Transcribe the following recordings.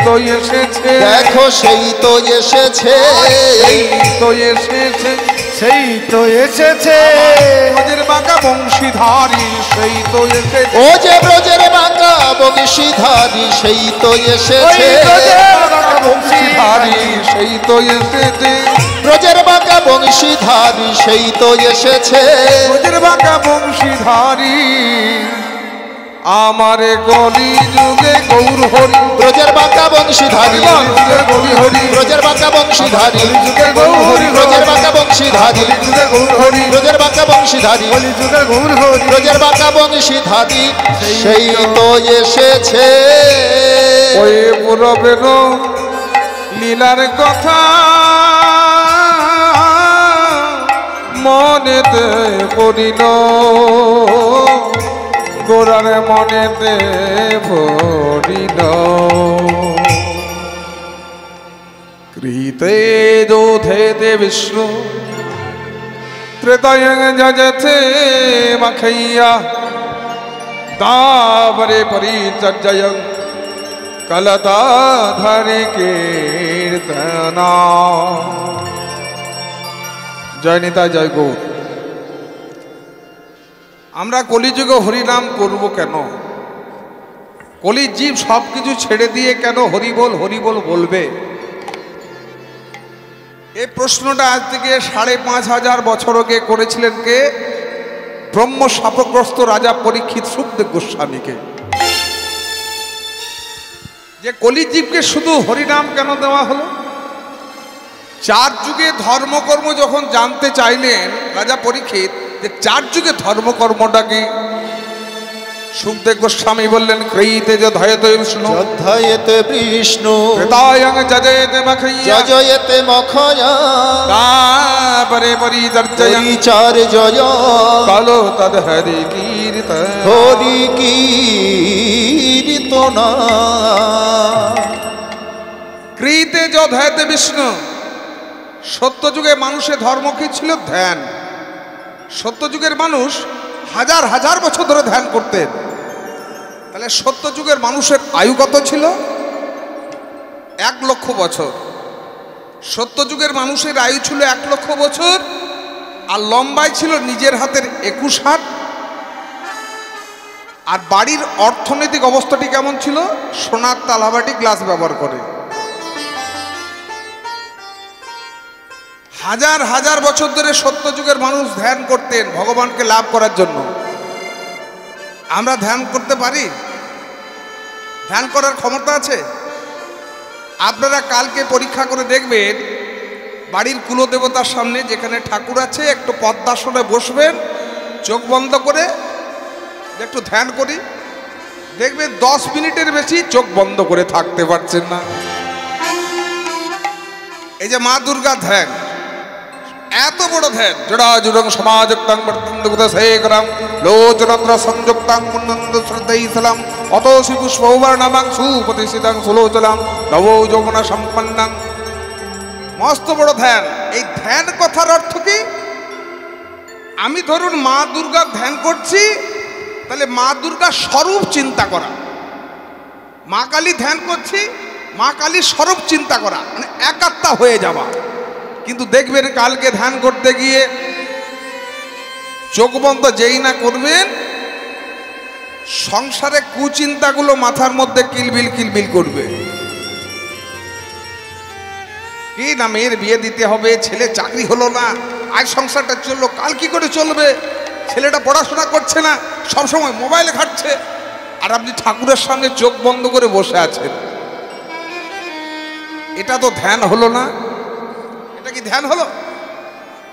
তো এসেছে, দেখো সেই তো এসেছে, সেই তো এসেছে, সেই তো এসেছে। ব্রজের বাঁকা বংশীধারী সেই তো এসেছে, ও যে ব্রজের বাঁকা বংশীধারী সেই তো এসেছে, বংশীধারী সেই তো এসেছে, ব্রজের বাঁকা বংশীধারী সেই তো এসেছে, ব্রজের বাঁকা বংশীধারী আমারে কলি যুগে গৌর হরি, ব্রজের বাঁকা বংশীধারী, গৌর হরি, ব্রজের বাঁকা বংশীধারী, যুগে গৌর হরি, ব্রজের বাঁকা বংশীধারী, যুগে গৌর হরি, ব্রজের বাঁকা বংশীধারী, কলিযুগে গৌর হরি, ব্রজের বাঁকা বংশীধারী সেই তো এসেছে। ওই পুরবের লীলার কথা মনেতে পড়িল, গোরার মনেতে পড়িল। কৃতে দোধেতে বিষ্ণু ত্রেতায়ং যজতে মখৈয়া, দাবরে পরিচর্যয়ং কলতাধারি কীর্তনা। জয় নিতাই, জয় গৌর। আমরা কলিযুগে হরিনাম করব কেন? কলি জীব সব কিছু ছেড়ে দিয়ে কেন হরিবোল হরিবোল বলবে? এই প্রশ্নটা আজ থেকে ৫,৫০০ বছর আগে করেছিলেন কে? ব্রহ্ম শাপগ্রস্ত রাজা পরীক্ষিত সুখদেব গোস্বামীকে, যে কলিজীবকে শুধু হরিনাম কেন দেওয়া হলো? 4 যুগে ধর্মকর্ম যখন জানতে চাইলেন রাজা পরীক্ষিত, যে 4 যুগে ধর্মকর্মটা কি, সুখদেব গোস্বামী বললেন কৃতে যধয়তে বিষ্ণু, যধয়েতে বিষ্ণু, ত্রেতায়ং যজেতে মখৈয়া, যজয়েতে মখয়া, তাপরে পরিচর্যয়ং পরিচর্যয় কালো তদ হরি কীর্তন। হরি কীর্তনা। কৃতে যধয়তে বিষ্ণু। সত্যযুগে মানুষের ধর্ম কি ছিল? ধ্যান। সত্যযুগের মানুষ হাজার হাজার বছর ধরে ধ্যান করতেন। তাহলে সত্যযুগের মানুষের আয়ু কত ছিল? 1,00,000 বছর। সত্যযুগের মানুষের আয়ু ছিল 1,00,000 বছর, আর লম্বাই ছিল নিজের হাতের 21 হাত। আর বাড়ির অর্থনৈতিক অবস্থাটি কেমন ছিল? সোনার তালাবাটি গ্লাস ব্যবহার করে। হাজার হাজার বছর ধরে সত্যযুগের মানুষ ধ্যান করতেন ভগবানকে লাভ করার জন্য। আমরা ধ্যান করতে পারি? ধ্যান করার ক্ষমতা আছে? আপনারা কালকে পরীক্ষা করে দেখবেন, বাড়ির কুলদেবতার সামনে যেখানে ঠাকুর আছে একটু পদ্মাসনে বসবেন, চোখ বন্ধ করে একটু ধ্যান করি, দেখবেন 10 মিনিটের বেশি চোখ বন্ধ করে থাকতে পারছেন না। এই যে মা দুর্গা ধ্যান, এত বড় ধ্যান, জড়া জুড়ং সমাজক্তাং বর্তন্দ শেখরাম লোচনত্র সংযুক্তাং মুন্নন্দ শ্রদ্ধৈসলাম অতোষি পুষ্পৌবর্ণামাং সুপ্রতিষ্ঠিতাং সুলোচলাম নবো যৌবনা সম্পন্নাং। মস্ত বড় ধ্যান। এই ধ্যান কথার অর্থ কি? আমি ধরুন মা দুর্গার ধ্যান করছি, তাহলে মা দুর্গার স্বরূপ চিন্তা করা। মা কালী ধ্যান করছি, মা কালীর স্বরূপ চিন্তা করা, মানে একাত্মা হয়ে যাওয়া। কিন্তু দেখবেন কালকে ধ্যান করতে গিয়ে চোখ বন্ধ যেই না করবেন, সংসারে কুচিন্তাগুলো মাথার মধ্যে কিলবিল কিলবিল করবে। কি না মেয়ের বিয়ে দিতে হবে, ছেলে চাকরি হলো না, আজ সংসারটা চললো, কাল কি করে চলবে, ছেলেটা পড়াশোনা করছে না, সবসময় মোবাইলে ঘাটছে, আর আপনি ঠাকুরের সামনে চোখ বন্ধ করে বসে আছেন। এটা তো ধ্যান হলো না। এটা কি ধ্যান হলো?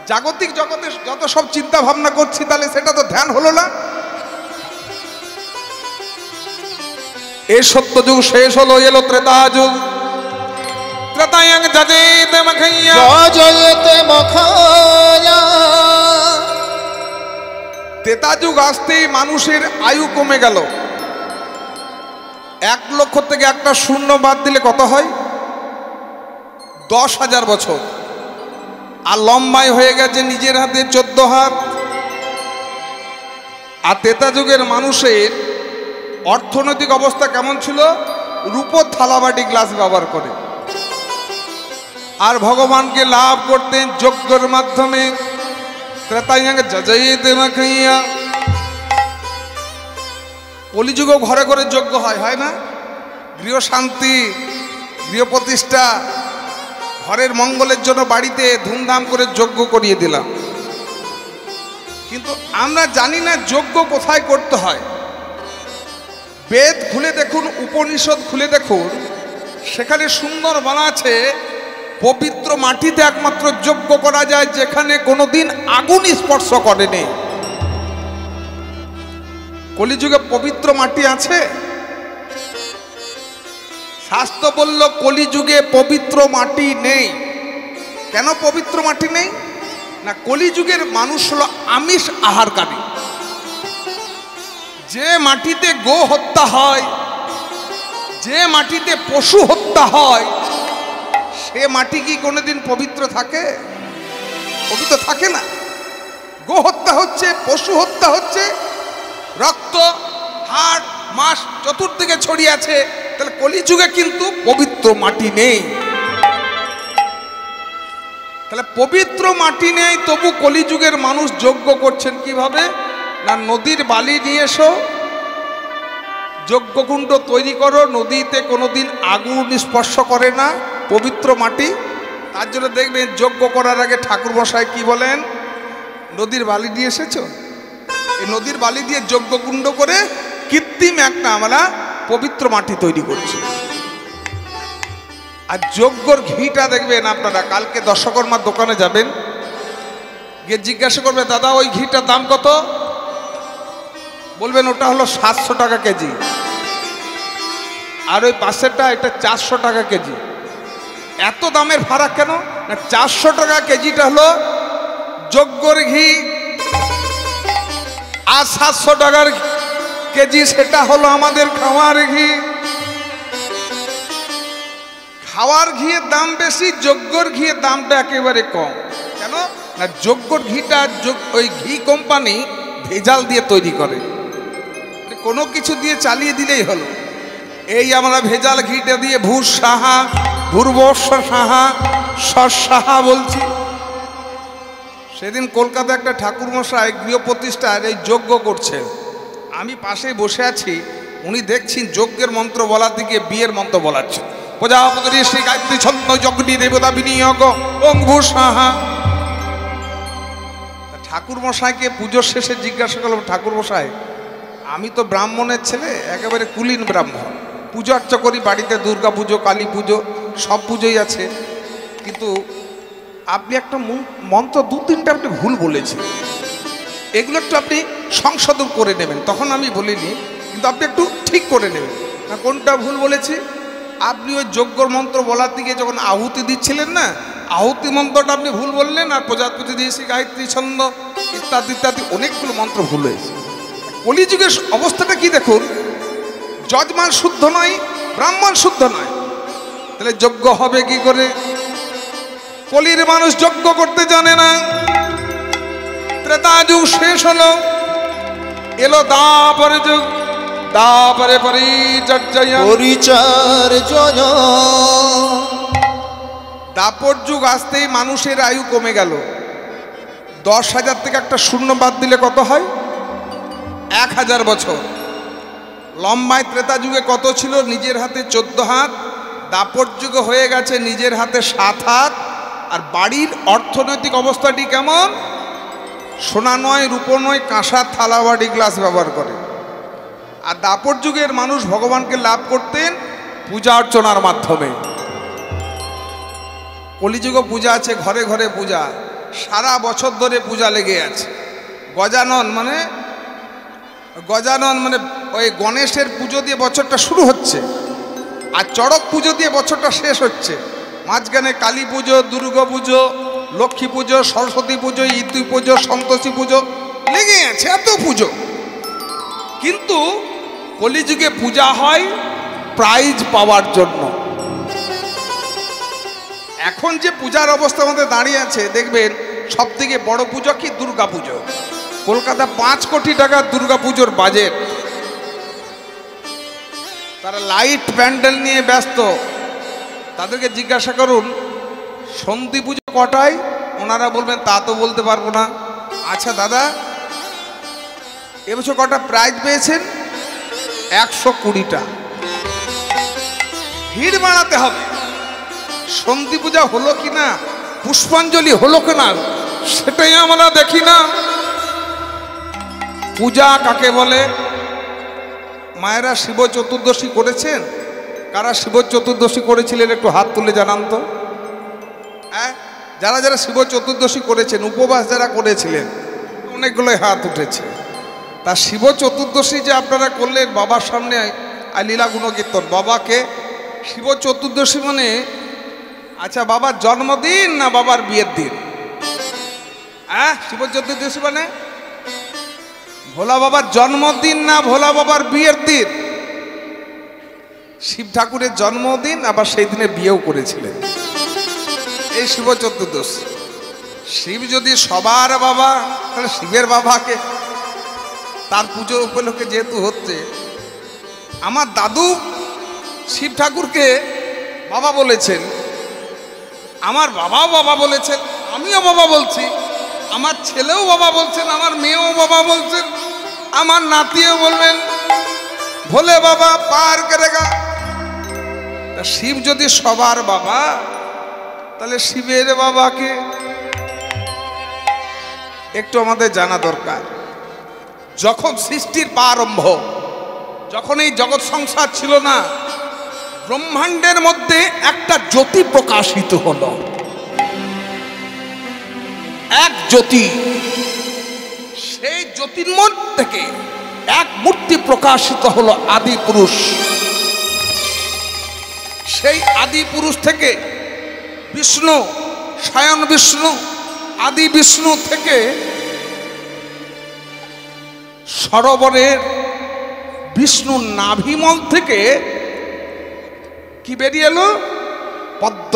জাগতিক জগতে যত সব চিন্তা ভাবনা করছি, তাহলে সেটা তো ধ্যান হলো না। এই সত্যযুগ শেষ হলো, এলো ত্রেতা যুগ। ত্রেতায়ং যজেতে মখৈয়া, যজয়েতে মখয়া। ত্রেতা যুগ আসতেই মানুষের আয়ু কমে গেল। 1,00,000 থেকে একটা শূন্য বাদ দিলে কত হয়? 10,000 বছর। আর লম্বাই হয়ে গেছে নিজের হাতে 14 হাত। আর ত্রেতা যুগের মানুষের অর্থনৈতিক অবস্থা কেমন ছিল? রূপোর থালাবাটি গ্লাস ব্যবহার করে। আর ভগবানকে লাভ করতেন যজ্ঞের মাধ্যমে। ত্রেতায়াঙ্গে যজয়িতে মাখাইয়া। কলিযুগও ঘরে ঘরে যজ্ঞ হয় না? গৃহ শান্তি, গৃহ প্রতিষ্ঠা, ঘরের মঙ্গলের জন্য বাড়িতে ধুমধাম করে যজ্ঞ করিয়ে দিলাম। কিন্তু আমরা জানি না যজ্ঞ কোথায় করতে হয়। বেদ খুলে দেখুন, উপনিষদ খুলে দেখুন, সেখানে সুন্দর বলা আছে পবিত্র মাটিতে একমাত্র যজ্ঞ করা যায় যেখানে কোনোদিন আগুন স্পর্শ করেনি। কলিযুগে পবিত্র মাটি আছে? শাস্ত্র বলল কলিযুগে পবিত্র মাটি নেই। কেন পবিত্র মাটি নেই? না, কলিযুগের মানুষ হলো আমিষ আহারকারী। যে মাটিতে গো হত্যা হয়, যে মাটিতে পশু হত্যা হয়, সে মাটি কি কোনোদিন পবিত্র থাকে? পবিত্র থাকে না। গো হত্যা হচ্ছে, পশু হত্যা হচ্ছে, রক্ত, হাড়, মাংস চতুর্দিকে ছড়িয়ে আছে। তাহলে কলিযুগে কিন্তু পবিত্র মাটি নেই। তাহলে পবিত্র মাটি নেই, তবু কলিযুগের মানুষ যজ্ঞ করছেন কিভাবে? না, নদীর বালি নিয়ে এসো, যজ্ঞকুণ্ড তৈরি করো। নদীতে কোনোদিন আগুন স্পর্শ করে না, পবিত্র মাটি। তার জন্য দেখবেন যজ্ঞ করার আগে ঠাকুর মশাই কি বলেন? নদীর বালি দিয়ে এসেছো? এই নদীর বালি দিয়ে যজ্ঞকুণ্ড করে কৃত্রিম একটা আমরা পবিত্র মাটি তৈরি করছি। আর যজ্ঞর ঘিটা দেখবেন আপনারা, কালকে দশকর্মার দোকানে যাবেন, গিয়ে জিজ্ঞাসা করবে দাদা ওই ঘিটার দাম কত? বলবেন ওটা হলো 700 টাকা কেজি। আর ওই পাশেরটা এটা 400 টাকা কেজি। এত দামের ফারাক কেন? না, 400 টাকা কেজিটা হলো যজ্ঞর ঘি, আর 700 টাকার কেজি সেটা হলো আমাদের খাওয়ার ঘি। খাওয়ার ঘিয়ের দাম বেশি, যজ্ঞর ঘিয়ের দামটা একেবারে কম। কেন না, যজ্ঞর ঘিটা ওই ঘি কোম্পানি ভেজাল দিয়ে তৈরি করে, কোনো কিছু দিয়ে চালিয়ে দিলেই হলো। এই আমরা ভেজাল ঘিটা দিয়ে ভূর সাহা, ভূর্বশ সাহা, সর সাহা বলছি। সেদিন কলকাতা একটা ঠাকুর মশাই গৃহ প্রতিষ্ঠার এই যজ্ঞ করছেন, আমি পাশে বসে আছি। উনি দেখছেন যজ্ঞের মন্ত্র বলার দিকে বিয়ের মন্ত্র বলাচ্ছে। প্রজাপতি শ্রী গায়ত্রী ছন্দ যজ্ঞটি দেবতা বিনিয়োগ ওং ভূ সাহা। ঠাকুর মশাইকে পুজোর শেষে জিজ্ঞাসা করলাম, ঠাকুর মশাই আমি তো ব্রাহ্মণের ছেলে, একেবারে কুলীন ব্রাহ্মণ, পুজো অর্চা করি বাড়িতে, দুর্গা পুজো, কালী পুজো, সব পুজোই আছে, কিন্তু আপনি একটা মন্ত্র 2-3টা আপনি ভুল বলেছেন, এগুলো একটু আপনি সংশোধন করে নেবেন। তখন আমি বলিনি, কিন্তু আপনি একটু ঠিক করে নেবেন। না, কোনটা ভুল বলেছি? আপনি ওই যজ্ঞর মন্ত্র বলার দিকে যখন আহুতি দিচ্ছিলেন না, আহুতি মন্ত্রটা আপনি ভুল বললেন, আর প্রজাপতি দিয়েছি গায়ত্রী ছন্দ ইত্যাদি ইত্যাদি অনেকগুলো মন্ত্র ভুল হয়েছে। কলিযুগের অবস্থাটা কি দেখুন, যজমান শুদ্ধ নয়, ব্রাহ্মণ শুদ্ধ নয়, তাহলে যজ্ঞ হবে কি করে? কলির মানুষ যজ্ঞ করতে জানে না। ত্রেতা যুগ শেষ হলো, এলো দাপর যুগ, দাপরে পরিচর্যা। দাপর যুগ আসতেই মানুষের আয়ু কমে গেল। 10,000 থেকে একটা শূন্য বাদ দিলে কত হয়? 1000 বছর। লম্বায় ত্রেতা যুগে কত ছিল? নিজের হাতে 14 হাত। দাপর যুগে হয়ে গেছে নিজের হাতে 7 হাত। আর বাড়ির অর্থনৈতিক অবস্থাটি কেমন? সোনা নয়, রূপো নয়, কাঁসার থালা বাটি গ্লাস ব্যবহার করে। আর দাপর যুগের মানুষ ভগবানকে লাভ করতেন পূজা অর্চনার মাধ্যমে। কলিযুগে পূজা আছে, ঘরে ঘরে পূজা, সারা বছর ধরে পূজা লেগে আছে। গজানন মানে ওই গণেশের পুজো দিয়ে বছরটা শুরু হচ্ছে, আর চড়ক পুজো দিয়ে বছরটা শেষ হচ্ছে। মাঝখানে কালী পুজো, দুর্গা পুজো, লক্ষ্মী পুজো, সরস্বতী পুজো, ইতি পুজো, সন্তোষী পুজো লেগে আছে, এত পুজো। কিন্তু কলিযুগে পূজা হয় প্রাইজ পাওয়ার জন্য। এখন যে পূজার অবস্থা আমাদের দাঁড়িয়ে আছে, দেখবেন সব থেকে বড় পুজো কি? দুর্গা পুজো। কলকাতা 5 কোটি টাকা দুর্গা পুজোর বাজেট। তারা লাইট প্যান্ডেল নিয়ে ব্যস্ত। তাদেরকে জিজ্ঞাসা করুন সন্ধি পুজো কটায়, ওনারা বলবেন তা তো বলতে পারবো না। আচ্ছা দাদা, এবছর কটা প্রাইজ পেয়েছেন? 120টা। ভিড় বাড়াতে হবে। সন্ধি পূজা হলো কিনা, পুষ্পাঞ্জলি হলো কিনা, সেটাই আমরা দেখি না। পূজা কাকে বলে? মায়েরা শিব চতুর্দশী করেছেন? কারা শিব চতুর্দশী করেছিলেন একটু হাত তুলে জানান তো। হ্যাঁ, যারা যারা শিব চতুর্দশী করেছেন, উপবাস যারা করেছিলেন, অনেকগুলোই হাত উঠেছে। তা শিব চতুর্দশী যে আপনারা করলেন বাবার সামনে লীলা গুণকীর্তন, বাবাকে শিব চতুর্দশী মানে আচ্ছা বাবার জন্মদিন না বাবার বিয়ের দিন? হ্যাঁ, শিব চতুর্দশী মানে ভোলা বাবার জন্মদিন না ভোলা বাবার বিয়ের দিন? শিব ঠাকুরের জন্মদিন, আবার সেই দিনে বিয়েও করেছিলেন। এই শিব চতুর্দশী। শিব যদি সবার বাবা, তাহলে শিবের বাবাকে তার পুজো উপলক্ষে যেহেতু হচ্ছে, আমার দাদু শিব ঠাকুরকে বাবা বলেছেন, আমার বাবাও বাবা বলেছেন, আমিও বাবা বলছি, আমার ছেলেও বাবা বলছেন, আমার মেয়েও বাবা বলছেন, আমার নাতিও বলবেন ভোলে বাবা পার করেগা। শিব যদি সবার বাবা, তাহলে শিবের বাবাকে একটু আমাদের জানা দরকার। যখন সৃষ্টির প্রারম্ভ, যখন এই জগৎ সংসার ছিল না, ব্রহ্মাণ্ডের মধ্যে একটা জ্যোতি প্রকাশিত হলো। এক জ্যোতি, সেই জ্যোতির্ময় থেকে এক মূর্তি প্রকাশিত হলো, আদি পুরুষ। সেই আদি পুরুষ থেকে বিষ্ণু, স্বয়ং বিষ্ণু, আদি বিষ্ণু থেকে সরোবরের বিষ্ণুর নাভিমল থেকে কি বেরিয়ে এলো? পদ্ম।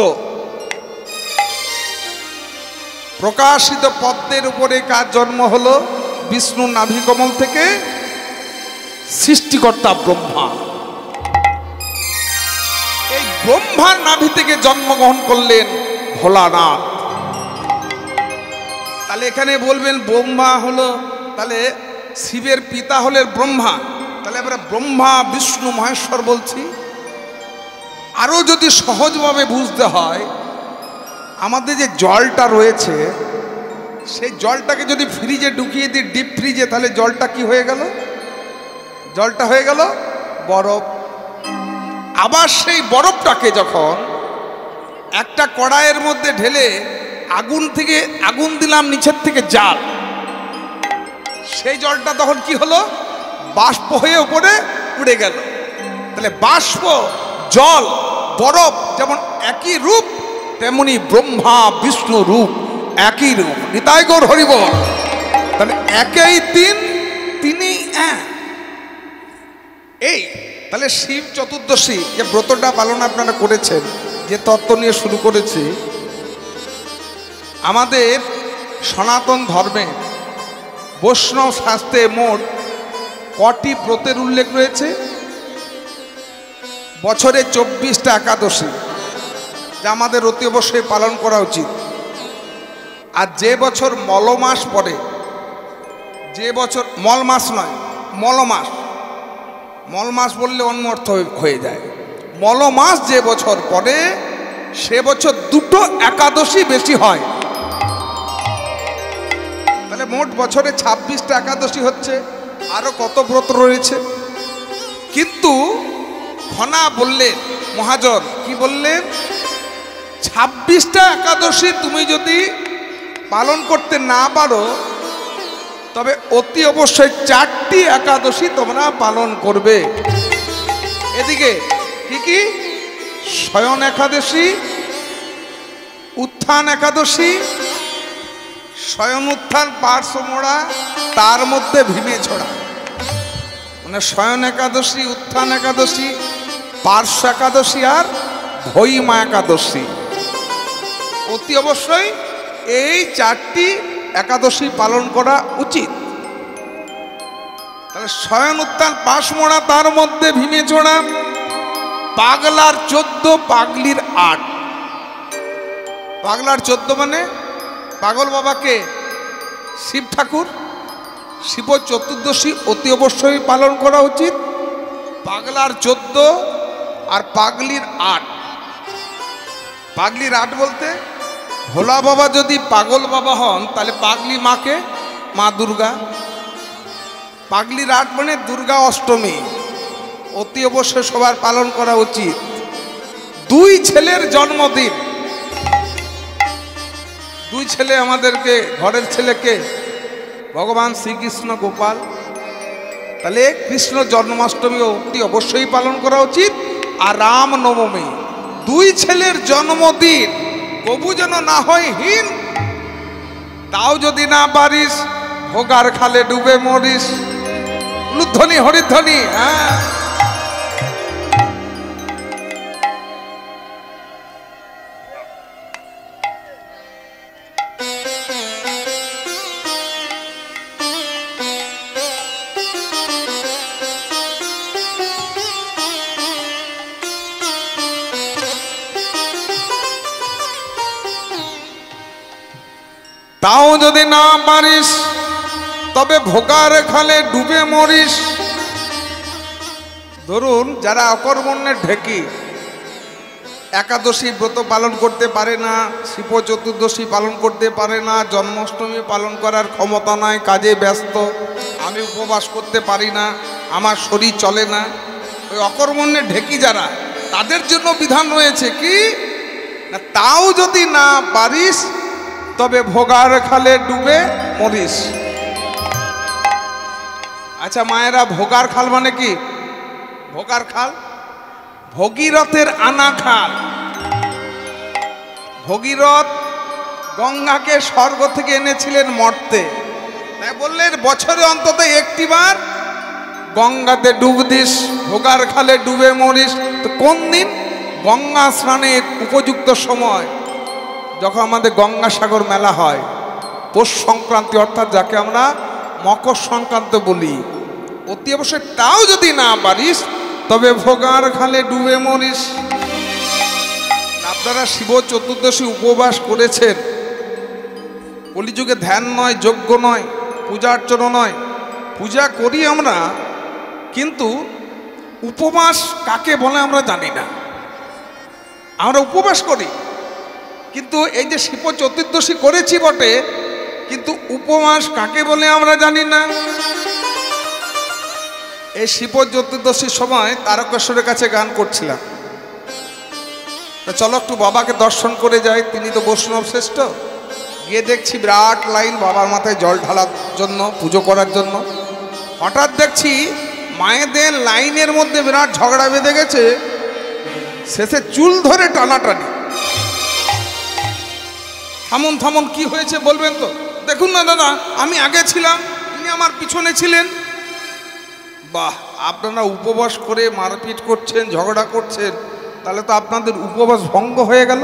প্রকাশিত পদ্মের উপরে কার জন্ম হলো? বিষ্ণুর নাভিকমল থেকে সৃষ্টিকর্তা ব্রহ্মা। এই ব্রহ্মার নাভি থেকে জন্মগ্রহণ করলেন ভোলানাথ। তাহলে এখানে বলবেন ব্রহ্মা হলো, তাহলে শিবের পিতা হলেন ব্রহ্মা, তাহলে আমরা ব্রহ্মা বিষ্ণু মহেশ্বর বলছি। আরও যদি সহজভাবে বুঝতে হয়, আমাদের যে জলটা রয়েছে, সেই জলটাকে যদি ফ্রিজে ঢুকিয়ে দিই, ডিপ ফ্রিজে, তাহলে জলটা কি হয়ে গেল? জলটা হয়ে গেল বরফ। আবার সেই বরফটাকে যখন একটা কড়াইয়ের মধ্যে ঢেলে আগুন থেকে আগুন দিলাম, নিচের থেকে জাল, সেই জলটা তখন কি হলো? বাষ্প হয়ে উপরে উড়ে গেল। তাহলে বাষ্প, জল, বরফ যেমন একই রূপ, তেমনি ব্রহ্মা বিষ্ণু রূপ একই রূপ। নিতাই গৌর হরি বল। তাহলে একই তিন, তিনি এক। এই তাহলে শিব চতুর্দশী যে ব্রতটা পালন আপনারা করেছেন, যে তত্ত্ব নিয়ে শুরু করেছি, আমাদের সনাতন ধর্মে বৈষ্ণব শাস্ত্রে মোট কটি ব্রতের উল্লেখ রয়েছে? বছরে 24টা একাদশী, যা আমাদের অতি অবশ্যই পালন করা উচিত। আর যে বছর মলমাস পড়ে, যে বছর মল মাস নয়, মলমাস, মলমাস বললে অন্য অর্থ হয়ে যায়। মলমাস যে বছর পড়ে, সে বছর 2টো একাদশী বেশি হয়। তাহলে মোট বছরে 26টা একাদশী হচ্ছে। আরো কত ব্রত রয়েছে, কিন্তু খনা বললেন, মহাজন কি বললেন? 26টা একাদশী তুমি যদি পালন করতে না পারো, তবে অতি অবশ্যই 4টি একাদশী তোমরা পালন করবে। এদিকে কি কি? শয়ন একাদশী, উত্থান একাদশী, শয়ন উত্থান পার্শ্ব মোড়া, তার মধ্যে ভীমে ছড়া। মানে শয়ন একাদশী, উত্থান একাদশী, পার্শ্ব একাদশী আর ভৈমা একাদশী। অতি অবশ্যই এই 4টি একাদশী পালন করা উচিত। তাহলে শয়ন উত্থান পাশ মোড়া, তার মধ্যে ভীমে ছড়া, পাগলার 14, পাগলির 8। পাগলার 14 মানে পাগল বাবাকে শিব ঠাকুর, শিব চতুর্দশী অতি অবশ্যই পালন করা উচিত। পাগলার 14 আর পাগলির 8। পাগলির 8 বলতে ভোলা বাবা যদি পাগল বাবা হন তাহলে পাগলি মাকে মা দুর্গা। পাগলির 8 মানে দুর্গা অষ্টমী, অতি অবশ্যই সবার পালন করা উচিত। 2 ছেলের জন্মদিন, 2 ছেলে আমাদেরকে, ঘরের ছেলেকে ভগবান শ্রীকৃষ্ণ গোপাল, তাহলে কৃষ্ণ জন্মাষ্টমী অতি অবশ্যই পালন করা উচিত। আর রাম নবমী, 2 ছেলের জন্মদিন কবু যেন না হয় হীন। তাও যদি না পারিস ভোগার খালে ডুবে মরিস। লুধ্বনি হরিধ্বনি। হ্যাঁ, তাও যদি না পারিস তবে ভোগার খালে ডুবে মরিস। ধরুন যারা অকর্মণ্যের ঢেকি, একাদশী ব্রত পালন করতে পারে না, শিব চতুর্দশী পালন করতে পারে না, জন্মাষ্টমী পালন করার ক্ষমতা নাই, কাজে ব্যস্ত, আমি উপবাস করতে পারি না, আমার শরীর চলে না, ওই অকর্মণ্যের ঢেকি যারা, তাদের জন্য বিধান রয়েছে কি না, তাও যদি না পারিস তবে ভোগার খালে ডুবে মরিস। আচ্ছা মায়েরা, ভোগার খাল মানে কি? ভোগার খাল ভগীরথের আনা খাল। ভগীরথ গঙ্গাকে স্বর্গ থেকে এনেছিলেন মর্তে, তাই বললেন বছরে অন্তত একটিবার গঙ্গাতে ডুব দিস, ভোগার খালে ডুবে মরিস। তো কোন দিন? গঙ্গা স্নানের উপযুক্ত সময়, যখন আমাদের গঙ্গাসাগর মেলা হয়, পৌষ সংক্রান্তি, অর্থাৎ যাকে আমরা মকর সংক্রান্তি বলি। অতি অবশ্যই তাও যদি না পারিস তবে ভোগার খালে ডুবে মরিস। আপনারা শিব চতুর্দশী উপবাস করেছেন, কলিযুগে ধ্যান নয়, যজ্ঞ নয়, পূজা অর্চনা নয়, পূজা করি আমরা, কিন্তু উপবাস কাকে বলে আমরা জানি না। আমরা উপবাস করি, কিন্তু এই যে শিব চতুর্দশী করেছি বটে, কিন্তু উপবাস কাকে বলে আমরা জানি না। এই শিব চতুর্দশীর সময় তারকেশ্বরের কাছে গান করছিলাম, চলো একটু বাবাকে দর্শন করে যাই, তিনি তো বৈষ্ণব শ্রেষ্ঠ। গিয়ে দেখছি বিরাট লাইন বাবার মাথায় জল ঢালার জন্য, পুজো করার জন্য। হঠাৎ দেখছি মায়েদের লাইনের মধ্যে বিরাট ঝগড়া বেঁধে গেছে, শেষে চুল ধরে টানাটানি। থামুন থামুন, কি হয়েছে বলবেন তো? দেখুন না দাদা, আমি আগে ছিলাম, তিনি আমার পিছনে ছিলেন। বাহ, আপনারা উপবাস করে মারপিট করছেন, ঝগড়া করছেন, তাহলে তো আপনাদের উপবাস ভঙ্গ হয়ে গেল।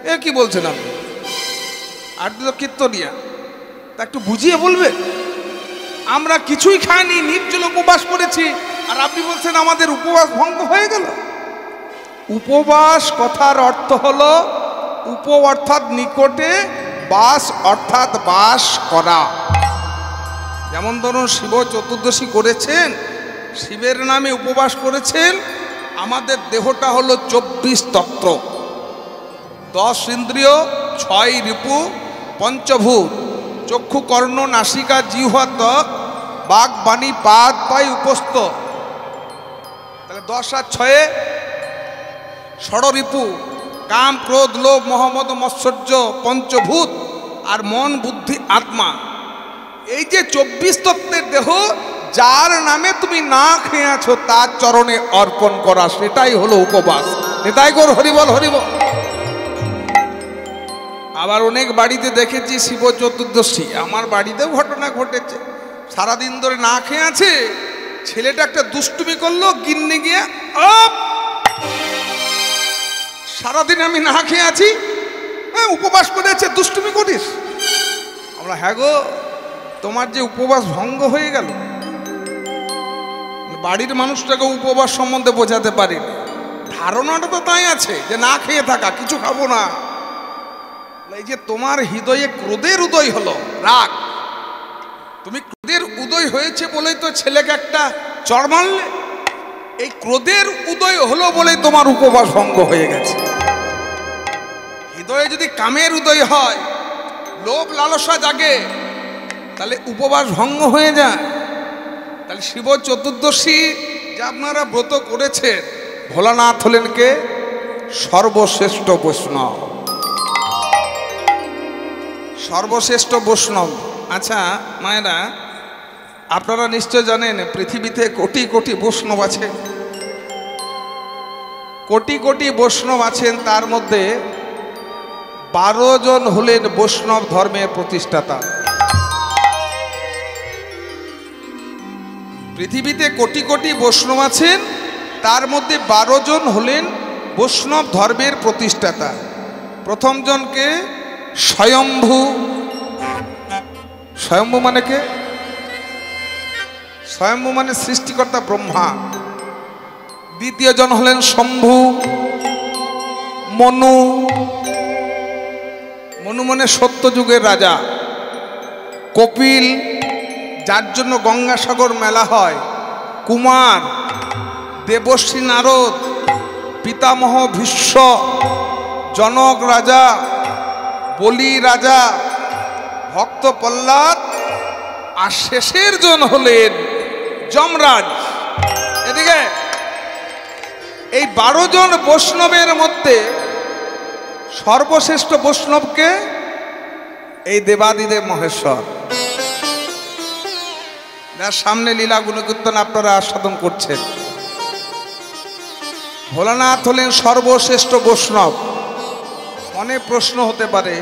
এ কি বলছেন আপনি? আর তো কীর্তনিয়া, তা একটু বুঝিয়ে বলবে। আমরা কিছুই খাইনি, নির্জল উপবাস করেছি, আর আপনি বলছেন আমাদের উপবাস ভঙ্গ হয়ে গেল। উপবাস কথার অর্থ হলো উপ অর্থাৎ নিকটে, বাস অর্থাৎ বাস করা। যেমন ধরুন শিব চতুর্দশী করেছেন, শিবের নামে উপবাস করেছেন। আমাদের দেহটা হলো 24 তত্ত্ব, 10 ইন্দ্রিয়, 6 রিপু, পঞ্চভূত, চক্ষু কর্ণ নাসিকা জিহ্বা ত্বক, বাক বাণী পাদ পাই উপস্থ। তাহলে 10 আর 6 ষড়রিপু, কাম ক্রোধ লোভ মোহাম্মদ মৎসর্য, পঞ্চভূত, আর মন বুদ্ধি আত্মা। এই যে 24 তত্ত্বের দেহ, যার নামে তুমি না খেয়ে আছো তার চরণে অর্পণ করা, সেটাই হলো উপবাস। এটাই কর, হরিবল হরিবল। আবার অনেক বাড়িতে দেখেছি শিব চতুর্দশী, আমার বাড়িতেও ঘটনা ঘটেছে, সারাদিন ধরে না খেয়ে আছে, ছেলেটা একটা দুষ্টুমি করলো, গিন্নি গিয়ে সারাদিন আমি না খেয়ে আছি, হ্যাঁ উপবাস করে আছে, দুষ্টুমি করিস। আমরা হ্যাঁ গো, তোমার যে উপবাস ভঙ্গ হয়ে গেল। বাড়ির মানুষটাকে উপবাস সম্বন্ধে বোঝাতে পারি না। ধারণাটা তো তাই আছে যে না খেয়ে থাকা, কিছু খাবো না। এই যে তোমার হৃদয়ে ক্রোধের উদয় হলো, রাগ, তুমি ক্রোধের উদয় হয়েছে বলেই তো ছেলেকে একটা চড় মারলে। এই ক্রোধের উদয় হলো বলেই তোমার উপবাস ভঙ্গ হয়ে গেছে। হৃদয়ে যদি কামের উদয় হয়, লোভ লালসা জাগে, তাহলে উপবাস ভঙ্গ হয়ে যায়। তাহলে শিব চতুর্দশী যে আপনারা ব্রত করেছেন, ভোলানাথ হলেন কে? সর্বশ্রেষ্ঠ বৈষ্ণব, সর্বশ্রেষ্ঠ বৈষ্ণব। আচ্ছা মায়েরা, আপনারা নিশ্চয় জানেন পৃথিবীতে কোটি কোটি বৈষ্ণব আছে, কোটি কোটি বৈষ্ণব আছেন। তার মধ্যে 12 জন হলেন বৈষ্ণব ধর্মের প্রতিষ্ঠাতা। পৃথিবীতে কোটি কোটি বৈষ্ণব আছেন, তার মধ্যে 12 জন হলেন বৈষ্ণব ধর্মের প্রতিষ্ঠাতা। প্রথম জনকে স্বয়ম্ভু। স্বয়ম্ভু মানে কে? স্বয়ম্ভু মানে সৃষ্টিকর্তা ব্রহ্মা। দ্বিতীয় জন হলেন শম্ভু। মনু, মনু মানে সত্যযুগের রাজা। কপিল, যার জন্য গঙ্গাসাগর মেলা হয়। কুমার, দেবশ্রী নারদ, পিতামহ ভীষ্ম, জনক রাজা, বলি রাজা, ভক্ত প্রহ্লাদ, আর শেষের জন হলেন যমরাজ। এদিকে এই 12 জন বৈষ্ণবের মধ্যে সর্বশ্রেষ্ঠ বৈষ্ণবকে? এই দেবাদিদেব মহেশ্বর, যার সামনে লীলা গুণকীর্তন আপনারা আস্বাদন করছেন। ভোলানাথ হলেন সর্বশ্রেষ্ঠ বৈষ্ণব। মনে প্রশ্ন হতে পারে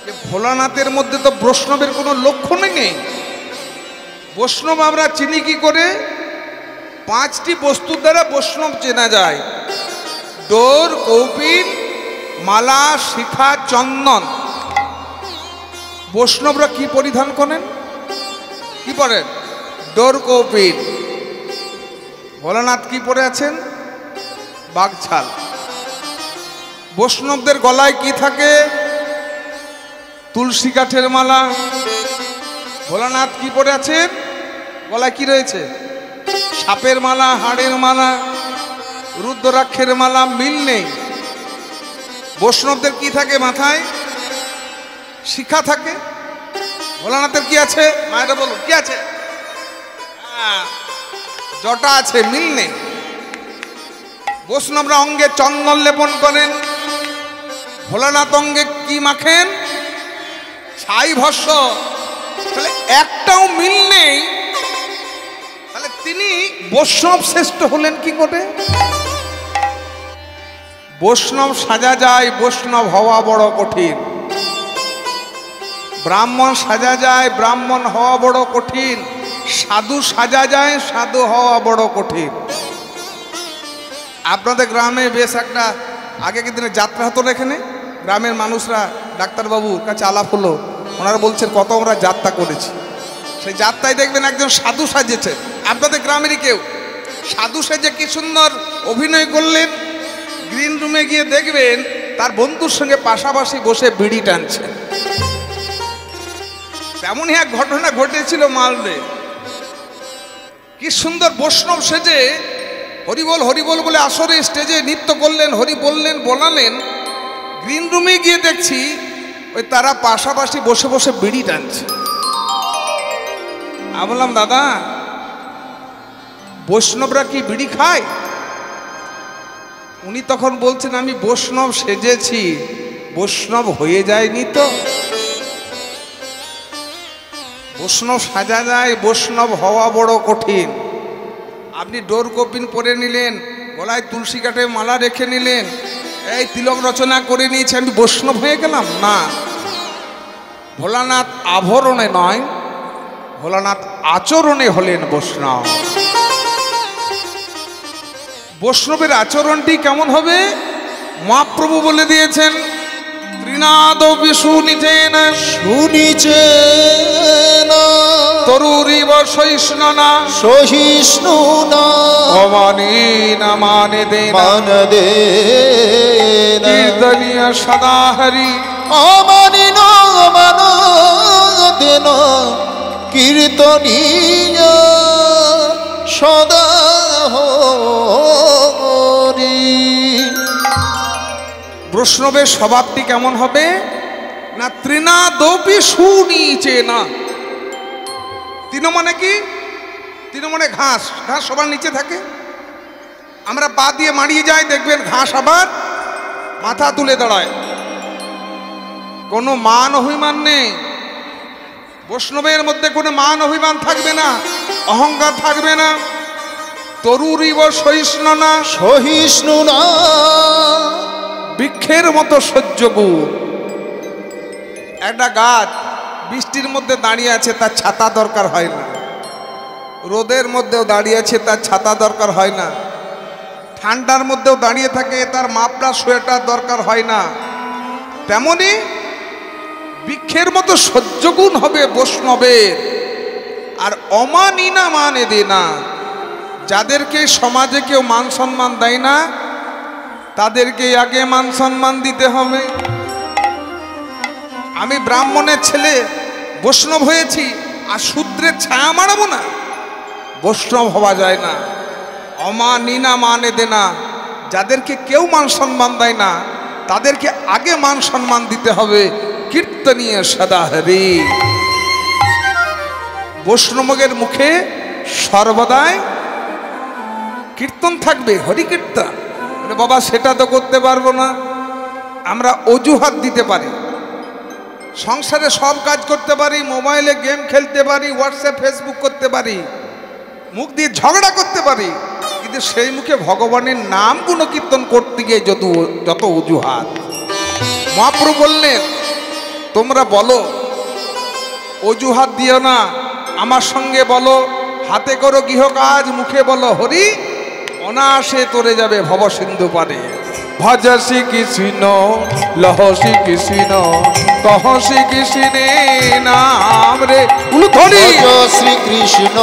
যে ভোলানাথের মধ্যে তো বৈষ্ণবের কোনো লক্ষণই নেই। বৈষ্ণব আমরা চিনি কি করে? 5টি বস্তুর দ্বারা বৈষ্ণব চেনা যায়: ডোর, কৌপিন, মালা, শিখা, চন্দন। বৈষ্ণবরা কি পরিধান করেন? কি পরেন? ডোর, কৌপিন। ভোলানাথ কি পরে আছেন? বাগছাল। বৈষ্ণবদের গলায় কি থাকে? তুলসী কাঠের মালা। ভোলানাথ কি পরে আছেন? গলায় কি রয়েছে? সাপের মালা, হাড়ের মালা, রুদ্রাক্ষের মালা। মিল নেই। বৈষ্ণবদের কি থাকে মাথায়? শিখা থাকে। ভোলানাথের কি আছে? মায়েরা বলুন কি আছে? জটা আছে, মিল নেই। বৈষ্ণবরা অঙ্গে চন্দন লেপন করেন, ভোলানাথ অঙ্গে কি মাখেন? ছাই ভস্য। তাহলে একটাও মিল নেই। তাহলে তিনি বৈষ্ণব শ্রেষ্ঠ হলেন কি করে? বৈষ্ণব সাজা যায়, বৈষ্ণব হওয়া বড় কঠিন। ব্রাহ্মণ সাজা যায়, ব্রাহ্মণ হওয়া বড় কঠিন। সাধু সাজা যায়, সাধু হওয়া বড় কঠিন। আপনাদের গ্রামে বেশ একটা আগেকার দিনে যাত্রা হতো না, এখানে গ্রামের মানুষরা ডাক্তারবাবুর কাছে আলাপ হলো, ওনারা বলছেন কত আমরা যাত্রা করেছি। সেই যাত্রায় দেখবেন একজন সাধু সাজেছে। আপনাদের গ্রামেরই কেউ সাধু সেজে কি সুন্দর অভিনয় করলেন। গ্রিন রুমে গিয়ে দেখবেন তার বন্ধুর সঙ্গে পাশাপাশি বসে বিড়ি টানছে। তেমনই এক ঘটনা ঘটেছিল মালদে। কি সুন্দর বৈষ্ণব সেজে হরিবল হরিবল বলে আসরে স্টেজে নৃত্য করলেন, হরি বললেন, বলালেন। গ্রিন রুমে গিয়ে দেখছি ওই তারা পাশাপাশি বসে বসে বিড়ি টানছে। আমি বললাম, দাদা বৈষ্ণবরা কি বিড়ি খায়? উনি তখন বলছেন, আমি বৈষ্ণব সেজেছি, বৈষ্ণব হয়ে যায়নি তো। বৈষ্ণব সাজা যায়, বৈষ্ণব হওয়া বড় কঠিন। আপনি ডোর কপিন পরে নিলেন, গলায় তুলসী কাঠে মালা রেখে নিলেন, এই তিলক রচনা করে নিয়েছে, আমি বৈষ্ণব হয়ে গেলাম না। ভোলানাথ আভরণে নয়, ভোলানাথ আচরণে হলেন বৈষ্ণব। বৈষ্ণবের আচরণটি কেমন হবে? মহাপ্রভু বলে দিয়েছেন, ত্রিনাদপি শুনিতেন শুনিছে না তরুরিব সহিষ্ণুনা সহিষ্ণু না অমানেন মানে দেন মান দে কীর্তনীয় সদা হরি অমানিন মান দেন কীর্তনীয় সদা হরি। বৈষ্ণবের স্বভাবটি কেমন হবে না ত্রিনাদপি শুনিছে না। তিন মানে কি? তিন মানে ঘাস, ঘাস সবার নিচে থাকে, আমরা পা দিয়ে মারিয়ে যাই দেখবেন ঘাস আবার মাথা তুলে দাঁড়ায়, কোনো মান অভিমান নেই। বৈষ্ণবের মধ্যে কোনো মান অভিমান থাকবে না, অহংকার থাকবে না। তরুরিব সহিষ্ণু না সহিষ্ণু না বৃক্ষের মতো সহ্যগুণ। একটা গাছ বৃষ্টির মধ্যে দাঁড়িয়ে আছে, তার ছাতা দরকার হয় না। রোদের মধ্যেও দাঁড়িয়ে আছে, তার ছাতা দরকার হয় না। ঠান্ডার মধ্যেও দাঁড়িয়ে থাকে, তার মাফলার সোয়েটার দরকার হয় না। তেমনি বৃক্ষের মতো সহ্যগুণ হবে বৈষ্ণবের। আর অমানিনা মানে দে না, যাদেরকে সমাজে কেউ মান সম্মান দেয় না তাদেরকে আগে মান সম্মান দিতে হবে। আমি ব্রাহ্মণের ছেলে বৈষ্ণব হয়েছি আর শূদ্রের ছায়া মারাবো না? বৈষ্ণব হওয়া যায় না। অমানিনা মানে দে না, যাদেরকে কেউ মান সম্মান দেয় না তাদেরকে আগে মান সম্মান দিতে হবে। কীর্তনীয় সদা হরি, বৈষ্ণবের মুখে সর্বদাই কীর্তন থাকবে, হরি কীর্তন। বাবা সেটা তো করতে পারবো না, আমরা অজুহাত দিতে পারি, সংসারে সব কাজ করতে পারি, মোবাইলে গেম খেলতে পারি, হোয়াটসঅ্যাপ ফেসবুক করতে পারি, মুখ দিয়ে ঝগড়া করতে পারি, কিন্তু সেই মুখে ভগবানের নাম গুণকীর্তন করতে গিয়ে যত অজুহাত। মহাপ্রভু বললেন তোমরা বলো, অজুহাত দিও না, আমার সঙ্গে বলো, হাতে করো গৃহ কাজ, মুখে বলো হরি, অনায়াসে তরে যাবে ভব সিন্ধু পারে। ভজ শ্রী কৃষ্ণ লহ শ্রী কৃষ্ণ কহ শ্রী কৃষ্ণে নাম রে উলুধরি। ভজ শ্রীকৃষ্ণ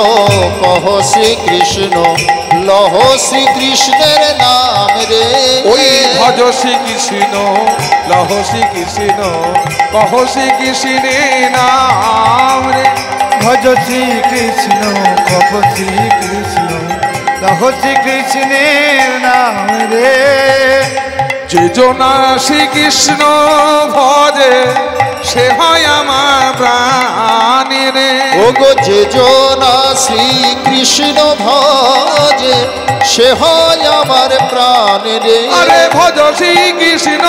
কহ শ্রীকৃষ্ণ লহ শ্রীকৃষ্ণের নাম রে। ওই ভজ শ্রী কৃষ্ণ লহ শ্রী কৃষ্ণ কহ শ্রী কৃষ্ণে নাম রে। ভজ শ্রী কৃষ্ণ কহ শ্রী কৃষ্ণ লহ শ্রী কৃষ্ণের নাম রে। যে জনা শ্রীকৃষ্ণ ভজে সে হয় আমার প্রাণ রে। ওগো যে জনা শ্রীকৃষ্ণ ভজে সে হয় আমার প্রাণ রে। আরে ভজ শ্রীকৃষ্ণ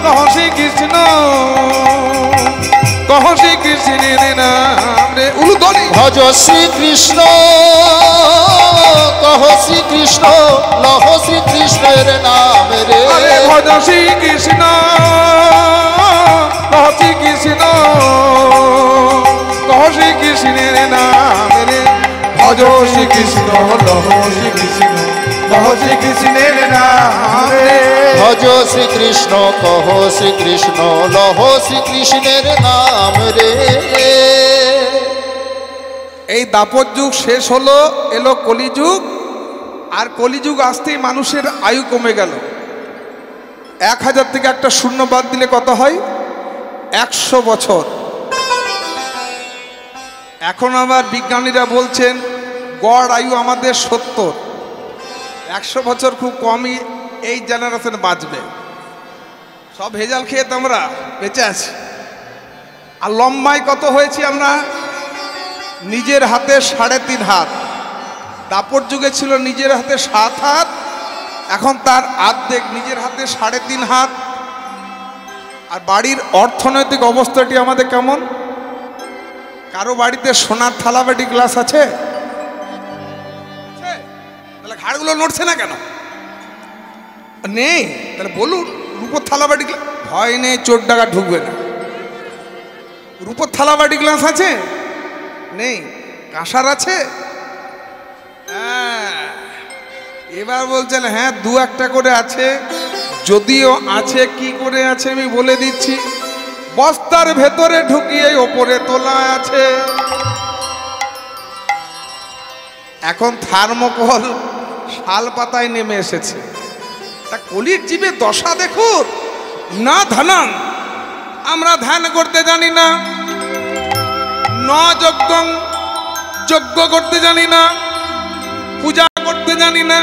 কহ শ্রীকৃষ্ণ কহ শ্রীকৃষ্ণের নাম রে উলুধরি। ভজ শ্রীকৃষ্ণ কহ শ্রীকৃষ্ণ লহ শ্রীকৃষ্ণের নাম রে। আরে ভজ শ্রীকৃষ্ণ কহ শ্রীকৃষ্ণ কহ শ্রীকৃষ্ণের নাম রে। ভজ শ্রীকৃষ্ণ লহ শ্রীকৃষ্ণ কহ শ্রীকৃষ্ণের নাম রে। ভজ শ্রীকৃষ্ণ কহ শ্রীকৃষ্ণ লহ শ্রীকৃষ্ণের নাম রে। এই দাপর যুগ শেষ হলো, এলো কলিযুগ। আর কলিযুগ আসতেই মানুষের আয়ু কমে গেল। 1000 থেকে একটা শূন্য বাদ দিলে কত হয়? 100 বছর। এখন আবার বিজ্ঞানীরা বলছেন গড় আয়ু আমাদের 70। 100 বছর খুব কমই এই জেনারেশন বাঁচবে। সব ভেজাল খেয়ে তো আমরা বেঁচে আছি। আর লম্বায় কত হয়েছি আমরা? নিজের হাতে 3.5 হাত। দাপর যুগে ছিল নিজের হাতে 7 হাত, এখন তার অর্ধেক, নিজের হাতে 3.5 হাত। আর বাড়ির অর্থনৈতিক অবস্থাটি আমাদের কেমন? কারো বাড়িতে সোনার থালাবাটি গ্লাস আছে? তাহলে ঘাড়গুলো নড়ছে না কেন? নেই? তাহলে বলুন রূপোর থালাবাটি গ্লাস। ভয় নেই, চোর ডাকা ঢুকবে না। রূপোর থালাবাটি গ্লাস আছে? নেই। কাঁসার আছে? হ্যাঁ। এবার বলছেন হ্যাঁ 2-1টা করে আছে। যদিও আছে, কি করে আছে আমি বলে দিচ্ছি। বস্তার ভেতরে ঢুকিয়ে ওপরে তোলা আছে। এখন থার্মোকল শাল পাতায় নেমে এসেছে। তা কলির জীবে দশা দেখুন না ধানান। আমরা ধ্যান করতে জানি না, যজ্ঞ করতে জানি না, পূজা করতে জানি না।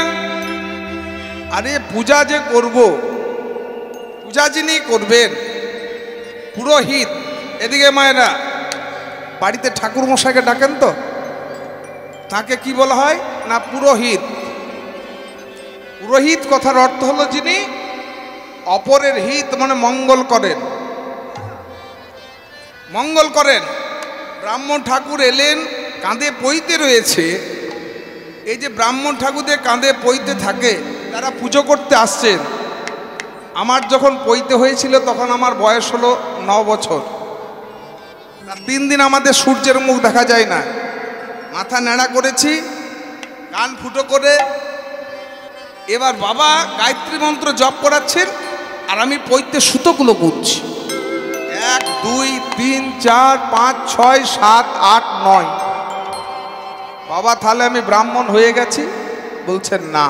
আরে পূজা যে করব, পূজা যিনি করবেন পুরোহিত। এদিকে মায়েরা বাড়িতে ঠাকুর মশাইকে ডাকেন তো, তাকে কি বলা হয় না পুরোহিত। পুরোহিত কথার অর্থ হলো যিনি অপরের হিত মানে মঙ্গল করেন, মঙ্গল করেন। ব্রাহ্মণ ঠাকুর এলেন, কাঁধে পইতে রয়েছে। এই যে ব্রাহ্মণ ঠাকুরদের কাঁধে পইতে থাকে, তারা পুজো করতে আসছেন। আমার যখন পইতে হয়েছিল তখন আমার বয়স হলো 9 বছর। 3 দিন আমাদের সূর্যের মুখ দেখা যায় না। মাথা ন্যাড়া করেছি, কান ফুটো করে। এবার বাবা গায়ত্রী মন্ত্র জপ করাচ্ছেন আর আমি পইতে সুতোগুলো গুনছি। 1 2 3 4 5 6 7 8 9। বাবা তাহলে আমি ব্রাহ্মণ হয়ে গেছি? বলছেন না।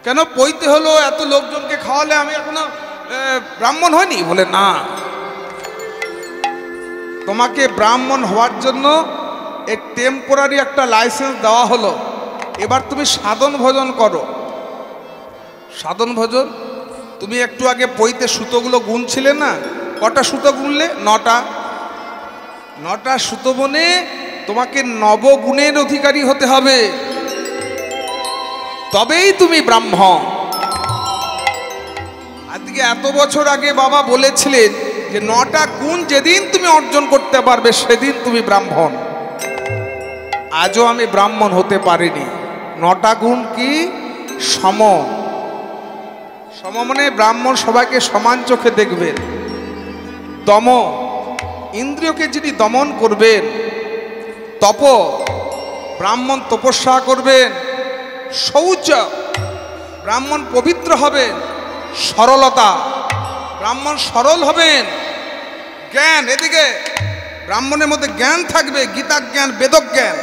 কেন পইতে হলো? এত লোকজনকে খাওয়ালে আমি এখনো ব্রাহ্মণ হইনি? বলে না, তোমাকে ব্রাহ্মণ হওয়ার জন্য এই টেম্পোরারি একটা লাইসেন্স দেওয়া হলো। এবার তুমি সাধন ভোজন করো। সাধন ভোজন তুমি একটু আগে পইতে সুতোগুলো গুনছিলে না? কটা সুতো গুনলে? 9টা। 9টা সুতো বনে তোমাকে নবগুণের অধিকারী হতে হবে, তবেই তুমি ব্রাহ্মণ। আজকে এত বছর আগে বাবা বলেছিলেন যে 9টা গুণ যেদিন তুমি অর্জন করতে পারবে সেদিন তুমি ব্রাহ্মণ। আজও আমি ব্রাহ্মণ হতে পারিনি। 9টা গুণ কি? সম। সম মানে ব্রাহ্মণ সবাইকে সমান চোখে দেখবেন। দম, ইন্দ্রিয়কে যিনি দমন করবেন। তপ, ব্রাহ্মণ তপস্যা করবেন। শৌচ, ব্রাহ্মণ পবিত্র হবেন। সরলতা, ব্রাহ্মণ সরল হবেন। জ্ঞান, এদিকে ব্রাহ্মণের মধ্যে জ্ঞান থাকবে, গীতা জ্ঞান, বেদ জ্ঞান,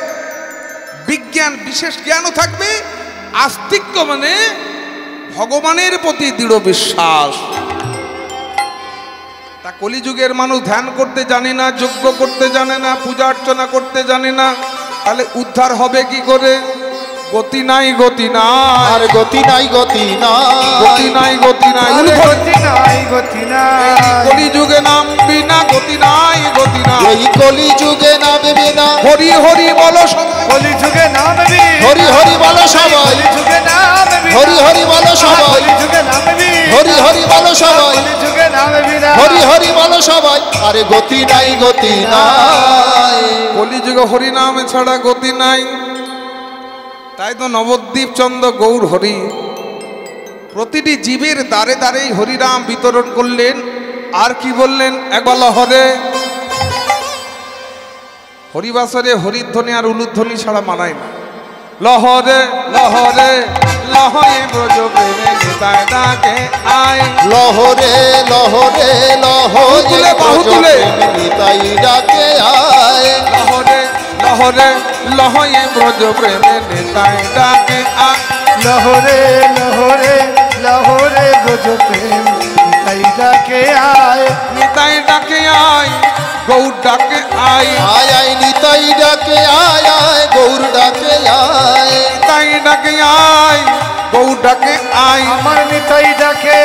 বিজ্ঞান, বিশেষ জ্ঞানও থাকবে। আস্তিক্য মানে ভগবানের প্রতি দৃঢ় বিশ্বাস। তা কলিযুগের মানুষ ধ্যান করতে জানে না, যজ্ঞ করতে জানে না, পূজা অর্চনা করতে জানে না, তাহলে উদ্ধার হবে কি করে? গতি নাই, গতি নাই, আর গতি নাই, গতি নাই, গতি নাই, গতি নাই, গতি নাই, গতি নাই। কলিযুগে নামবি না, গতি নাই, গতি নাই। এই কলি যুগে নামবি না। হরি হরি বলো সবাই, কলিযুগে নামবি। হরি হরি বলো সবাই, কলিযুগে নামবি। হরি হরি বলো সবাই, কলিযুগে নামবি। হরি হরি বলো সবাই, কলিযুগে নামবি না। হরি হরি বলো সবাই। আরে গতি নাই, গতি নাই। কলিযুগে হরি নাম ছাড়া গতি নাই। তাই তো নবদ্বীপ চন্দ্র গৌর হরি প্রতিটি জীবের দ্বারে দ্বারেই হরিনাম বিতরণ করলেন। আর কি বললেন? একবার লহরে, হরিবাসরে হরিধ্বনি আর উলুধ্বনি ছাড়া মানায় না। লহরে লহরে লহরে ব্রজ প্রেমে নিতাই ডাকে আয়। লহরে লহরে লহরে বাহু তুলে নিতাই ডাকে আয়। লহরে লহরে লহরে ব্রজ প্রেমে নিতাই ডাকে আয়। লহরে লহরে লহরে ব্রজ প্রেম নিতাই ডাকে আয়। নিতাই ডাকে আয়, গৌর ডাকে আয়। আয় আয় নিতাই ডাকে আয়, আয় গৌর ডাকে আয়। নিতাই ডাকে আয়, গৌর ডাকে আয়। আমার নিতাই ডাকে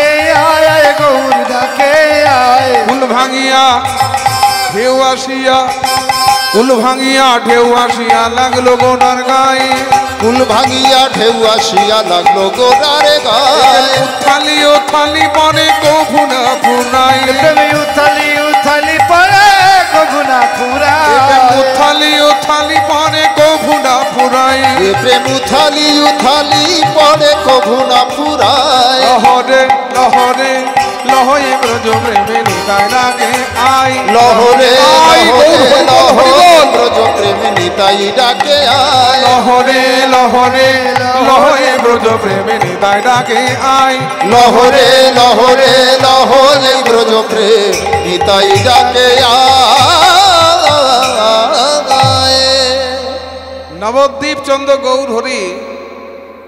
আয়, আয় গৌর ডাকে আয়। ফুল ভাঙিয়া ঢেউ আসিয়া, ফুল ভাঙিয়া ঢেউ আসিয়া লাগলো গোনার গায়ে। ফুল ভাঙিয়া ঢেউ আসিয়া লাগলো গোরারে গায়ে। উথালি উথালি পরে কখুনা ফুরাই। প্রেমে উথালি উথালি পরে কখুনা ফুরাই। উথালি উথালি পরে কখুনা ফুরাই। প্রেম উথালি উথালি পরে কভু না ফুরায়। লহরে লহরে লহই ব্রজ প্রেমে নিতাই ডাকে আই লহরে আই লহরে গৌর হরি বল। ব্রজ প্রেমে নিতাই ডাকে আয় লহরে লহরে লহই ব্রজ প্রেমে নিতাই ডাকে আই লহরে লহরে লহরে ব্রজ প্রেম নিতাই ডাকে আয়। নবদ্বীপ চন্দ্র গৌর হরি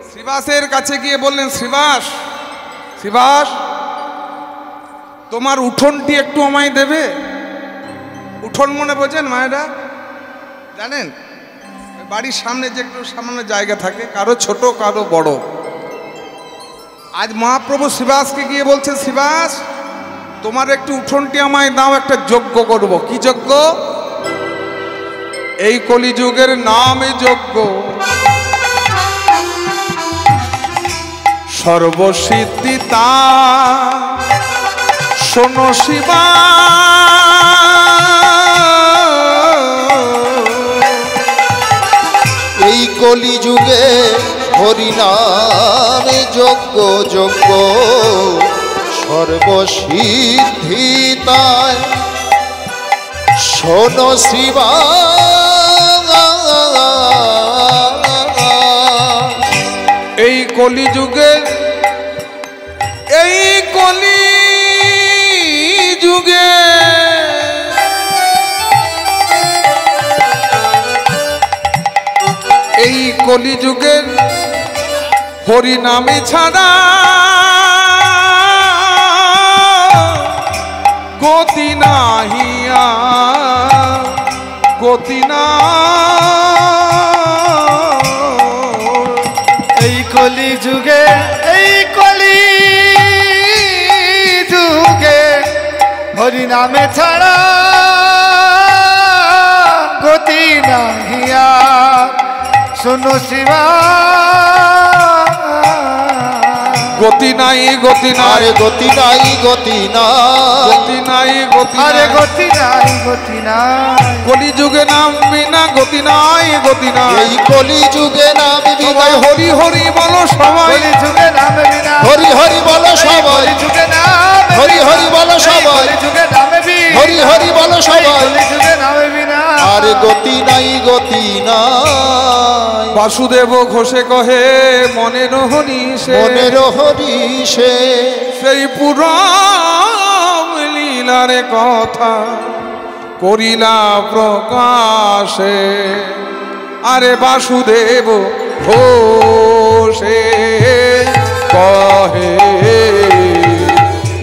শ্রীবাসের কাছে গিয়ে বললেন, শ্রীবাস শ্রীবাস তোমার উঠোনটি একটু আমায় দেবে? উঠোন মনে বোঝেন মায়েরা, জানেন বাড়ির সামনে যে একটু সামান্য জায়গা থাকে, কারো ছোট কারো বড়। আজ মহাপ্রভু শ্রীবাসকে গিয়ে বলছেন, শ্রীবাস তোমার একটু উঠোনটি আমায় দাও, একটা যজ্ঞ করব। কি যজ্ঞ? এই কলিযুগের নামে যজ্ঞ, সর্বসিদ্ধি তা শোনো শিবা। এই কলিযুগে হরিনামে যজ্ঞ যজ্ঞ সর্বসিদ্ধি তাই শোনো শিবা। এই কলিযুগে এই কলি যুগে এই কলিযুগের হরিনামে ছাড়া গতি নাহিয়া গতি না। এই কলি যুগে হরি নামে ছাড়া গতি নাহিয়া শোনো শিবা। গতি নাই গতি নাই আরে গতি নাই গতি নাই গতি নাই গতি আরে নাই গতি নাই গতি নাই কলিযুগে নাম বিনা গতি নাই গতি নাই। এই কলিযুগে নাম সবাই বিনা হরি হরি বলো সবাই, কলি যুগে নাম বিনা হরি হরি বলো সবাই, কলি যুগে নাম হরি হরি বলো সবাই, কলি যুগে নাম বিনা হরি হরি বলো সবাই। কলি যুগে নাম বিনা আরে গতি নাই গতি নাই বাসুদেব ঘোষে কহে মনের হরি সে মনের হরি সে সেই পুরাণ লীলার কথা করিলা প্রকাশে। আরে বাসুদেব ঘোষে কহে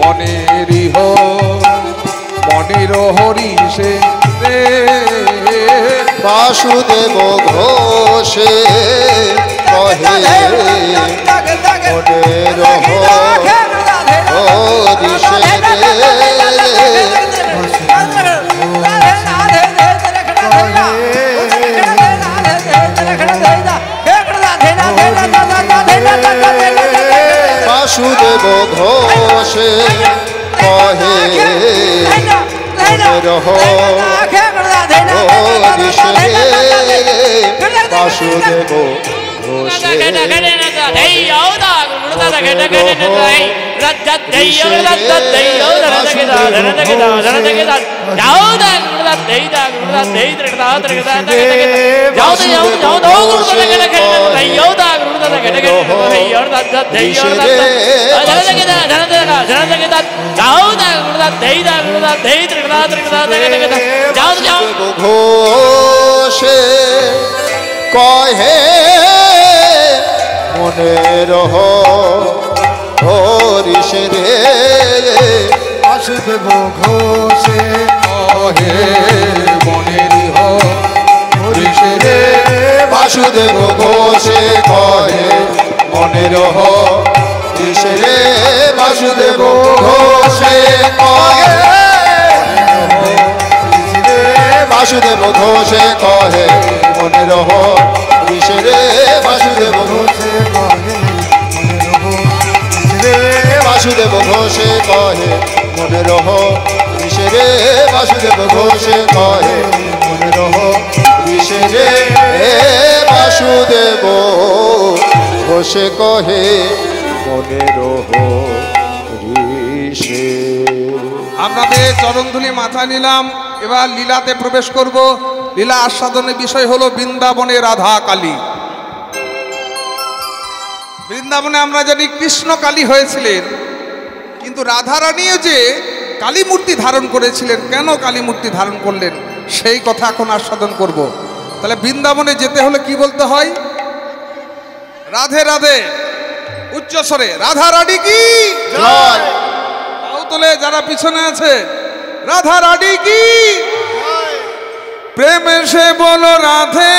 মনের হরি সে রে। বাসুদেব ঘোষে কহে মনের হরি সে বাসুদেব ঘোষে কহে মনের হরি সে বাসুদেব ঘোষে ঘোষে কহে মনের হরি সে রে বাসুদেব ঘোষে কহে মনের হরি সে রে। বাসুদেব ঘোষে কহে মনের হরি সে রে বাসুদেব ঘোষে কহে বাসুদেব ঘোষে কহে মনের হরি সে রে বাসুদেব ঘোষে বাসুদেব ঘোষে কহে মনের হরি সে রে বাসুদেব ঘোষে কহে মনের হরি সে রে বাসুদেব ঘোষে কহে মনের হরি কিসে। আপনাদের চরণধুলি মাথায় নিলাম, এবার লীলাতে প্রবেশ করব। লীলা আস্বাদনের বিষয় হলো বৃন্দাবনে রাধা কালী। বৃন্দাবনে আমরা জানি কৃষ্ণ কালী হয়েছিলেন, কিন্তু রাধারানীও যে কালী মূর্তি ধারণ করেছিলেন, কেন কালী মূর্তি ধারণ করলেন সেই কথা এখন আস্বাদন করব। তাহলে বৃন্দাবনে যেতে হলে কি বলতে হয়? রাধে রাধে, উচ্চস্বরে রাধা রানী কি জয়। তাও তোলে যারা পিছনে আছে, রাধা রানী কি প্রেমে সে বলো রাধে